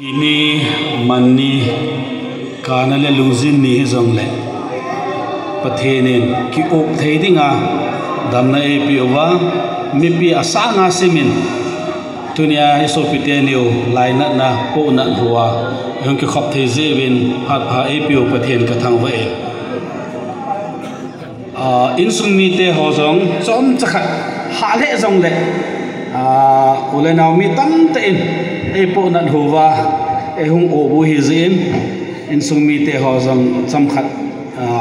Ini mani kana le luzin ni zong le pathenin ki op thei dinga damna e pi owa mi pi asa nga simin tunia isopite niu laina na po na huwa hong ki khop thei zevin hat ha e pi o pathen ka thang wa e in sung mi te ho zong chom chakhat ha le zong le ule naw mi tam te in e po na huwa e hung o bu hi zin in sung mi te ho zong cham khat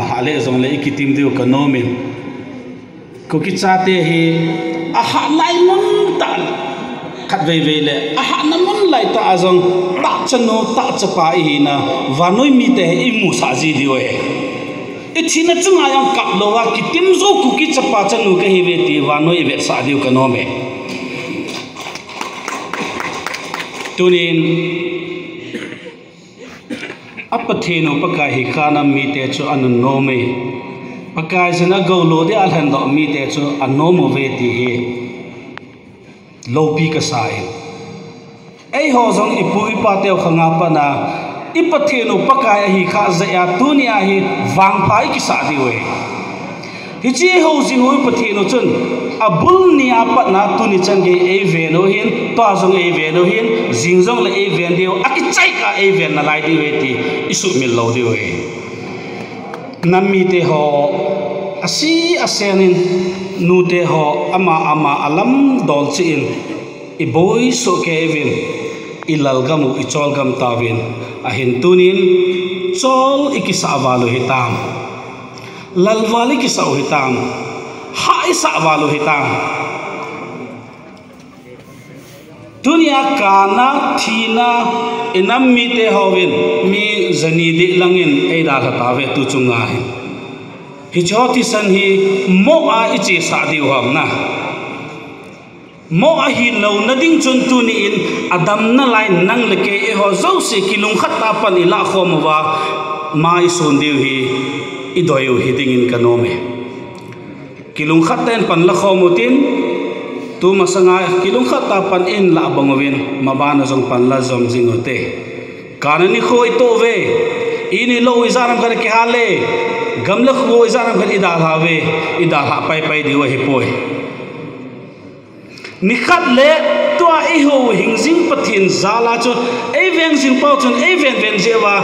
ha le zong le ikitim diu kanomin ko ki cha te hi a ha lai mun ta khat ve ve le a ha na mun lai ta azong ta chano ta chapa hi na vanoi mi te i mu sa ji dio e ithina chunga yang kap lowa kitim zo ku ki chapa chanu ka hi ve ti vanoi ve sa dio kanome tunin apatheno pakai hi kana mi te chu anun no me pakai sina go lo de alhan do mi te chu anomo ve ti hi lopi ka sai ei ho zong ipu ipa teo khanga pa na ipatheno pakai hi kha za ya tunia hi wang pai ki sa di we hi chi ho ji hoi patheno chun abul nia pa na tuni change e ve no hin to zong e ve no hin jing zong le e ve dio aki chai ka e ve na lai di we ti isu mil lo di we nammi te ho asi asenin nu te ho ama alam dol chi in i boy so ke evin ilal gamu i chol gam tawin a hin tunin chol ikisa walu hitam lalwali kisa hitam ha isa walu hitam dunia kana thina inam mi te hovin mi zani di langin ei da ta ve tu chunga hi choti san hi mo a ichi sa diu ham na mo a hi lo na ding chun tu ni in adam na lai nang le ke e ho zo se kilung khat ta pan ila khom wa mai sun diu hi idoyu hi ding in kanome kilung khat ten pan la khomutin tu masanga kilung khat ta pan in la bangowin mabana jong pan la jom jingote kanani khoi to ve ini lo izaram kar ke hale gamla kho izaram kar ida have ida ha pai pai diwa hi poi nikhat le to a ho hingjing pathin zala chu e veng jing pau chun e ven ven jewa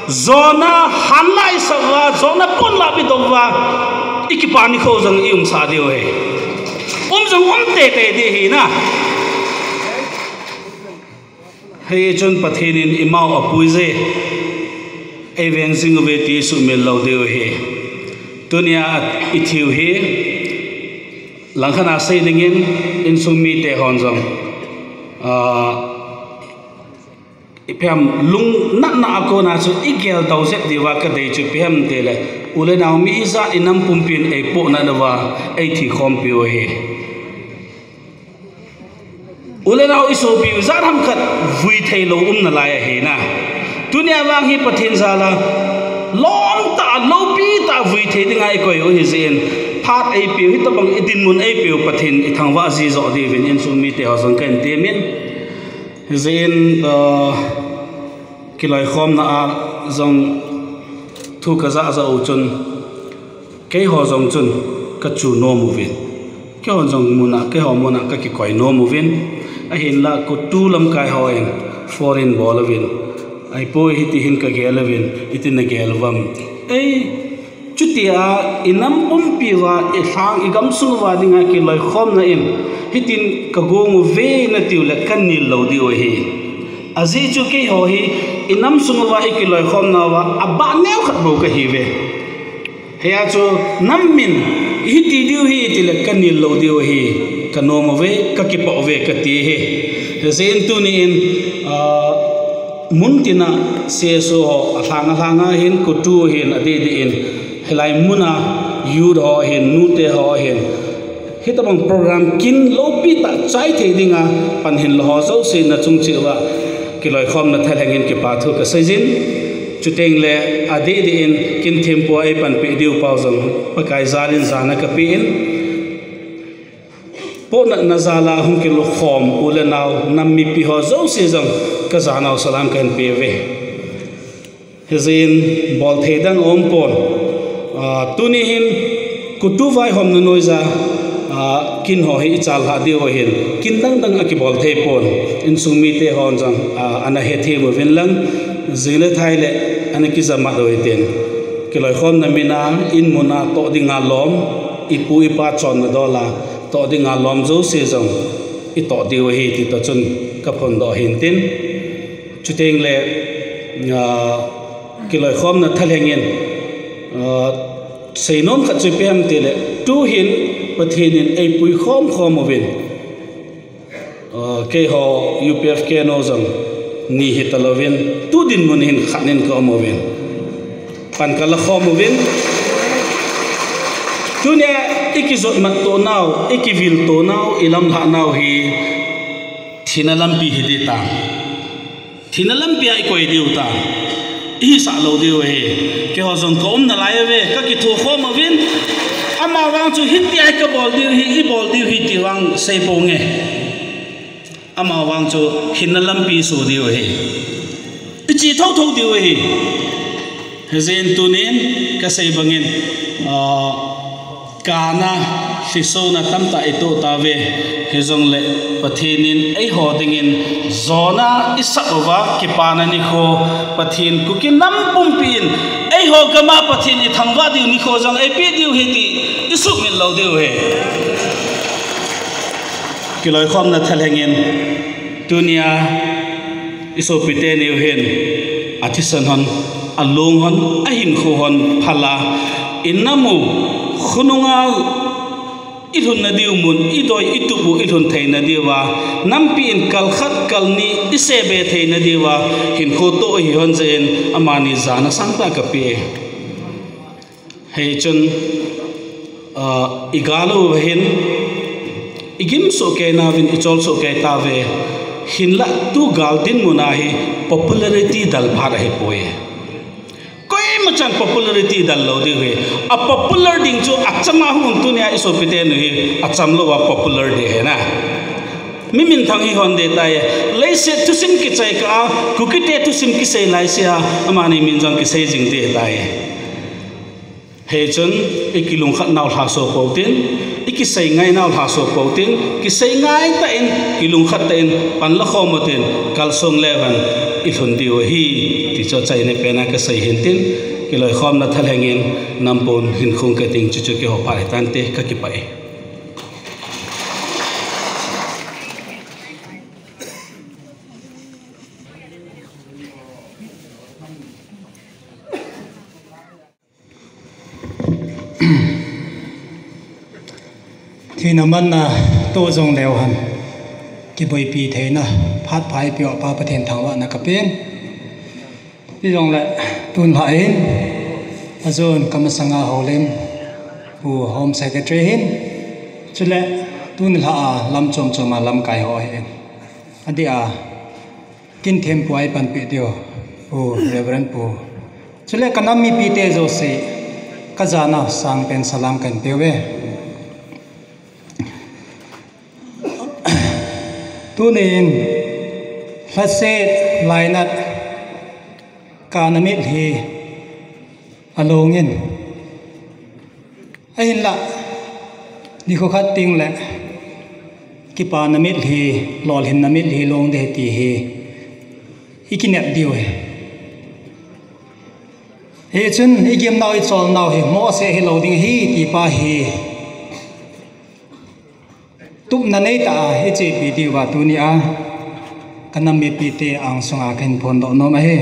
zona hanlai sawa zona pon la bi dowa ikipani kho jang ium sa dio he jong te di hi na he chun pathinin imau apuize eveng sing ve ti su mel lo dio he tunia ithiu he langkhana sei dingin in sumi te hon jong ipem lung na na ko na chu igel dau zet diwa ka dei chu pem te le ule naw mi za inam pumpin e po na dawa ei thi khom pi o he ule naw iso pi za ram khat vui thei lo na la ya he na dunia wang hi pathin zala long ta lo pi ta vui thei dinga e koi o hi zen phat ei pi hi to bang idin mun ei pi pathin i thangwa ji zo di vin in sumi te ho zong kan te min zen kilai khom na a zong thu ka za za o chun ke ho zong chun ka chu no mu vin ke ho zong muna ke ho muna ka ki koi no mu vin a hin la ko tu lam kai ho en foreign ball vin ai po hi ti hin ka gel vin itin na gel wam ei chutia inam umpi wa e thang igam su wa dinga ki loi khom na in hitin ka gongu ve na tiu le kan nil lo di o hi azi chu ke ho hi inam sung wa ki loi khom na wa aba neu khat bo ka hi ve heya chu nam min hi ti diu hi ti le kan nil lo di o hi kanom ve ka ki po ve ka ti he zen tu ni in muntina se so athanga hin ko tu hin ade de in helai muna yud ho hin nu te ho hin hitabang program kin lopi ta chai the dinga pan hin lo ho zo se na chung chi wa kiloi khom na thalangin ki pa thu ka sejin chuteng le ade de in kin thempo ai pan pe diu pau zong pakai zalin zana ka pe in po na nazala hum ki lo khom ule naw nam mi pi ho zo se zong ka zanau salam kan pe ve hezin bol thedang om pon tuni hin kutu vai hom na noiza kin ho hi chal ha di ho hin kin dang dang aki bol the pon in sumi te hon jang ana he the mo vin lang zile thaile ana ki zama do iten kiloi khom na mina in mona to dinga lom ipu ipa chon na dola to dinga lom zo se jong I to di ho hi ti to chun ka phon do hin tin chuteng le kiloi khom na thalengin seinom kha chu pem te le tu hin pathinin ei pui khom khom ovin ke ho UPF ke no jong ni hitalovin tu din mun hin khanin ko movin pan kala khom ovin tunia ikizot mat to naw ikivil to naw ilam la naw hi thinalam pi hidita thinalam pi ai koi diuta hi sa lo diu he ke ho jong kom na lai ve ka ki thu khom ovin ama wang chu hit ti ai ka bol diu hi I bol diu hi ti wang sei po nge ama wang chu hinalam pi su diu he chi thau thau diu he hezen tunin ka sei bangin kana sisona tamta ito tave hezong le pathinin ei hodingin zona isakova kipana ni kho pathin kukin nam pumpin ei ho gama pathin I thangwa diu ni kho jang ei pi diu he ti isu min lo diu he kiloi khom na thalengin dunia iso pite ni hen athisan hon alung hon ahin kho hon phala innamu khununga ilhun na diu mun idoi itubu ilhun theina diwa nampi in kalkhat kalni isebe theina diwa hin kho to hi hon zen amani zana sangta kape hei chun igalu hin igim so ke na vin ichol so ke ta ve hinla tu galdin munahi popularity dal bhar he poe macam popularity dal lo di he a popular ding chu achama hun tu nia iso pite nu hi acham lo wa popular de he na mimin thang hi hon de tai le se tu sim ki chai ka kukite tu sim ki sei lai sia amani min jang ki sei jing de tai he chun ikilung khat naw tha so pautin iki sei ngai naw tha so pautin ki sei ngai ta in kilung khat ta in pan la khomotin kalsong levan ilhun diu hi ti cho chai ne pena ka sei hintin kiloi khom na thalengin nampon hin khung ke ting chu chu ke ho pare tan te ka ki pai thì nó mất là tô dòng lèo hẳn cái bồi bì thế na phát phái biểu ba bát thiền thằng vợ là cặp bên đi dòng lại tuần lại hin azon cầm sang ngà hồ lên bu home secretary hin cho lẽ tuần hạ làm chôm chôm mà làm cài họ hin anh đi kinh thêm quay bàn bị điều bu reverend bu cho lẽ cái năm mi bị tê rồi sẽ cái giá nào sang bên salam cần tiêu về tu nên phát xét lại nát cả năm ít thì along in ai là đi khó khăn tiếng lệ cái pa năm ít thì lò hình năm ít thì long để thì ý kiến đẹp điều hệ chân ý kiến nào ít chọn nào thì mỗi sẽ hệ lâu tiếng thì pa thì tụm nãy nay ta hết chế bị điều và tu nia cái năm bị tê ang song a khen phone đó nó mà he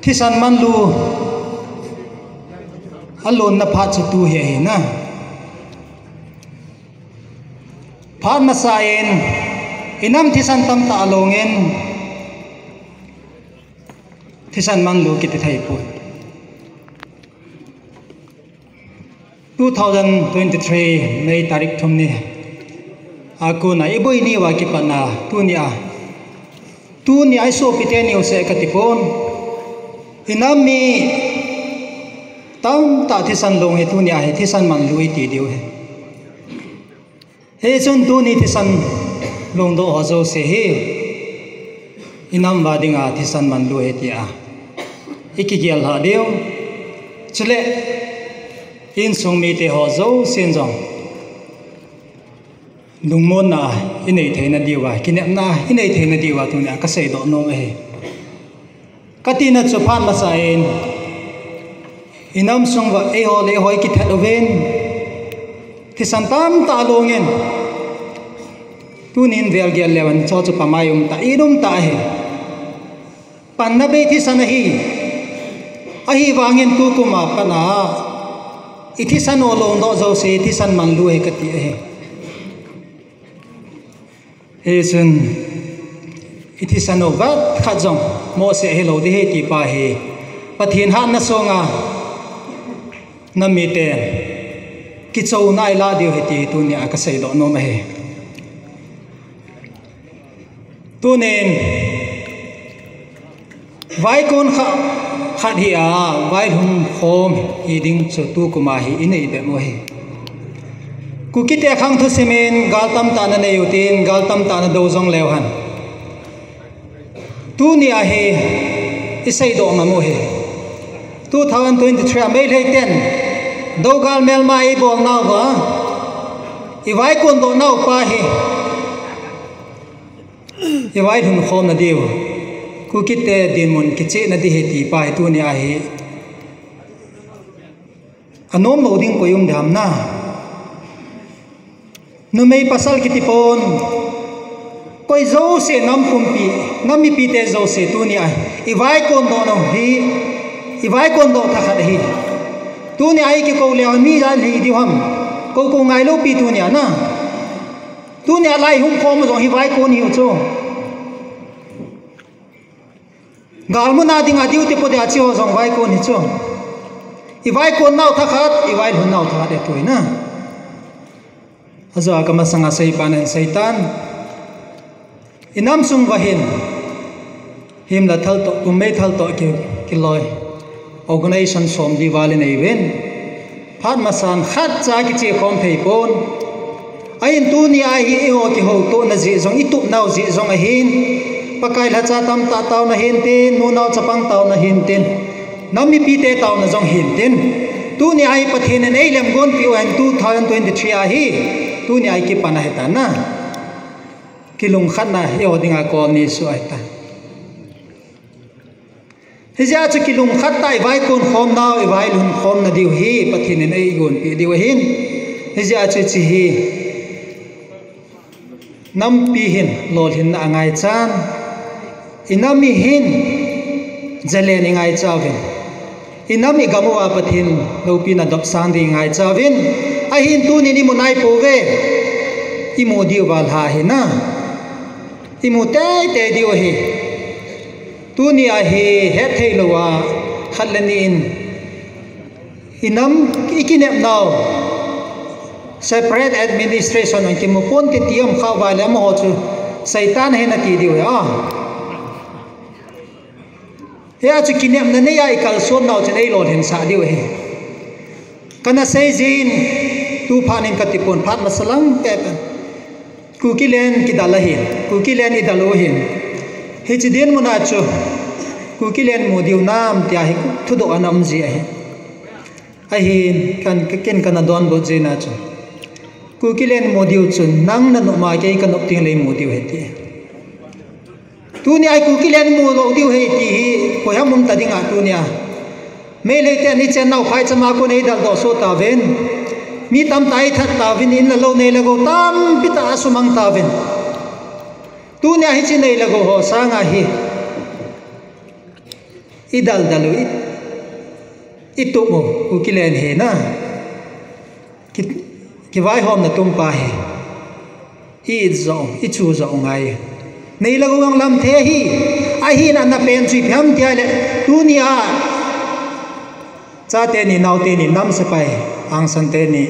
thì san man lu alon na phat chi tu he na phat ma sa en inam thì san tam ta alongen thì san man lu kiti thai pu 2023 May tarik thum ni aku na iboi ni wa ki pana tu ni ai so pite ni ose ka tipon inami tam ta thi san long he tu ni ai thi san man lui ti diu he chon tu ni thi san lung do ho zo se hi inam ba dinga thi san man lu he ti a ikigial ha deu chile in sung mi te ho zo sen jong lung mon na inei the na diwa kinep na inei the na diwa tu na ka sei do no he katina chu phan ma sa en inam sung wa e ho le hoi ki that oven thi san tam ta longen tunin vel gel lewan cho chu pamayum ta irum ta he pan na be thi san hi ahi wangin tu kuma pana ithi san olong do zo se thi san man lu he ka ti he Esun iti sanogat khajong mo se hello de he ti pa he pathin han na songa namite ki chou nai la dio he ti tu ni aka sei do no ma he tu nen vai kon khat hi a vai hum khom hi ding chu tu kuma hi inei be mo he kukite khang thu semen galtam ta na nei utin galtam ta na do jong lew han tu ni a he isai do ma mo he 2023 mai le ten do gal mel ma e bol naw ba i vai kon do naw pa he i vai hun khom na diu kukite din mun kiche na di he ti pa tu ni a he anom lo ding ko yum dham na nu mei pasal kitipon koi zo se nam kumpi nami pi te zo se tu ni ai i vai kon do no hi i vai kon do tha khat hi tu ni ai ki ko le mi ja li di ham ko ngai lo pi tu ni na tu ni lai hum khom zo hi vai kon hi cho gal mu na ding a diu te po de a chi ho zong vai kon hi cho i vai kon nau tha khat i vai hun nau tha de tu na azo akama sanga sei panen seitan inam sung wahin him la thal to kumei thal to ki loi organization som diwali nei ven phat masan khat cha ki che khom thei pon ain tu ni a hi e ho ki ho to na ji zong itup nau ji zong a hin pakai la cha tam ta taw na hin tin nu nau chapang taw na hin tin nami pi te taw na zong hin tin tu ni ai pathin nei lem gon pi wan 2023 a hi tu ni ai ki pana heta na kilung khat na yo dinga ko ni su ai ta hija chu kilung khat tai vai kon khom naw i vai lun khom na diu hi pathin nei gon pi diu hin hija chu chi hi nam pi hin lol hin na ngai chan inami hin jalen ngai chawin inami gamuwa pathin lo pi na dop sang di ngai chawin a hin tu ni munai po ve imu diu wal ha he na imu te diu he tu ni a he he thei lo wa khalani in inam ikinep now separate administration on ki mo pon ti tiam kha wa le mo chu saitan he na ti diu a he a chu kinep na ne ya ikal som now chen ei lo hen sa diu he kana sei jin tu phanin katipon phat masalang te kukilen kidalahin kukilen idalohin hechidin munacho kukilen modiu nam tia hi thudo anam ji a hin kan ken kana don bo jina chu kukilen modiu chun nang na no ma ke kan opting le modiu heti tu ni ai kukilen mo lo diu heti hi ko hamum tadinga tu nia me le te ni chen nau phai chama ko nei dal do so ta ven mi tam tai that ta vin in lo nei lago tam pita asumang ta vin tu nya hi chi nei lago ho sanga hi idal dalu itu mo ukilen he na ki vai hom na tum pa he i zong i chu zong ngai nei lago ang lam the hi a hi na pen chi pham tia le tu nia cha te ni nau te ni nam se pai ang san te ni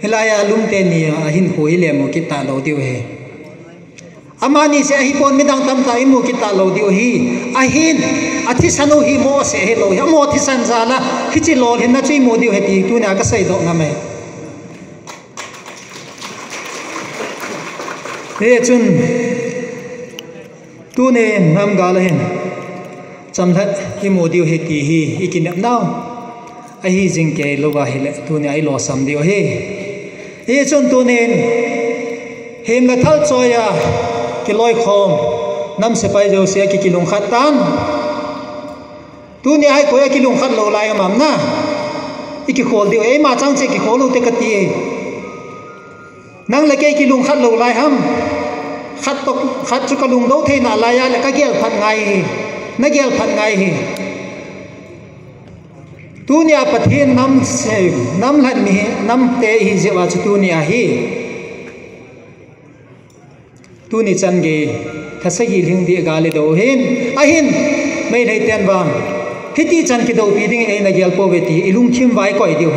helaya lum te ni hin hui le mo ki ta lo diu he amani se hi pon midang tam ta imu ki ta lo diu hi a hin athi sanu hi mo se he lo ya mo thi san za la hi chi lo hin na chi mo diu he ti tu na ka sai do nga me he chun tu ne nam ga la hin cham that hi modiu he ti hi ikin now a hi jing ke lo wa hi le tu ne ai lo sam dio he chun tu ne hem la thal choya ki loi khom nam se pai jo se ki kilung khat tan tu ne ai ko ya kilung khat lo lai mam na iki khol dio e ma chang che ki khol te ka ti nang la ke kilung khat lo lai ham khát cho cái lùng đâu thế nào lại là cái gel phật ngày nó gel phật ngày tu nia bát thiên năm lần mi năm te hi je wa tu nia hi tu ni chan ge thasa hi ling di ga le do hin a hin mai nei ten wang hiti chan ki do pi ding e na gel po ve ti ilung thim vai koi dio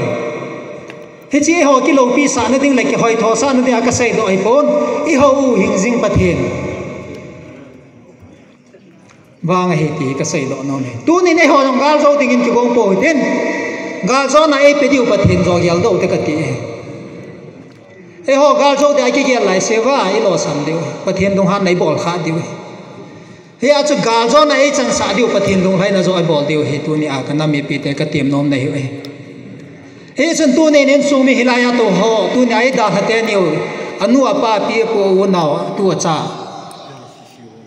he chi ho ki lo pi sa na ding le ki hoi tho sa na dia ka sai do ai pon i ho u hing jing pathen wang he ti ka sai do no ne tu ni ne ho jong gal zo ding in ki gong po ten gal zo na e pe diu pathen zo yal do te ka ti e ho gal zo de ai ki gel lai se wa i lo sam diu pathen dong han nei bol kha diu he a chu gal zo na e chang sa diu pathen dong hai na zo ai bol diu he tu ni a ka na mi pi te ka tiam nom nei he he chun tu ne nen su mi hilaya to ho tu ne ai da hate niu anu apa pi po wo naw tu cha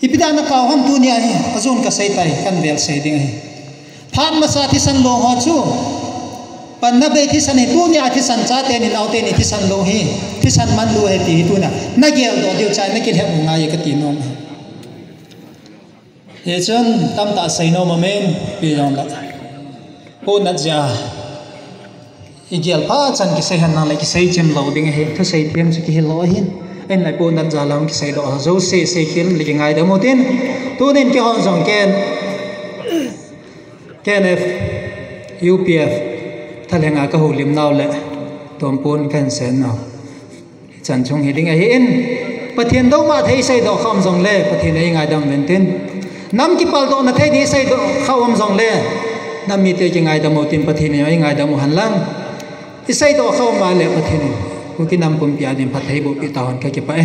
ipida na ka ham tu ni ai azon ka sai tai kan vel sai ding ai phan ma sa thi san lo ho chu pan na be thi san he tu ni a thi san cha te ni lau te ni thi san lo hi thi san man lu he ti tu na gel do dio cha na ki he nga ye ka ti nom he chun tam ta sai no ma men pi yong la po na ja igel pa chan ki sai han na le ki sai chem lo ding he tha sai them se ki he lo hin en lai po nan ja lam ki sai do zo se kin li ngai da mo tin tu nen ki hon jong ken f upf thalenga ka ho lim naw le tom pon kan sen naw chan chung hi ding he in pathian do ma thei sai do kham jong le pathian ai ngai dam len tin nam ki pal do na thei ni sai do khawam jong le nam mi te ki ngai da mo tin pathian ai ngai da mo han lang isai do khaw ma le pathin ku ki nam pum pia dim phathei bo pi tawn ka ki pa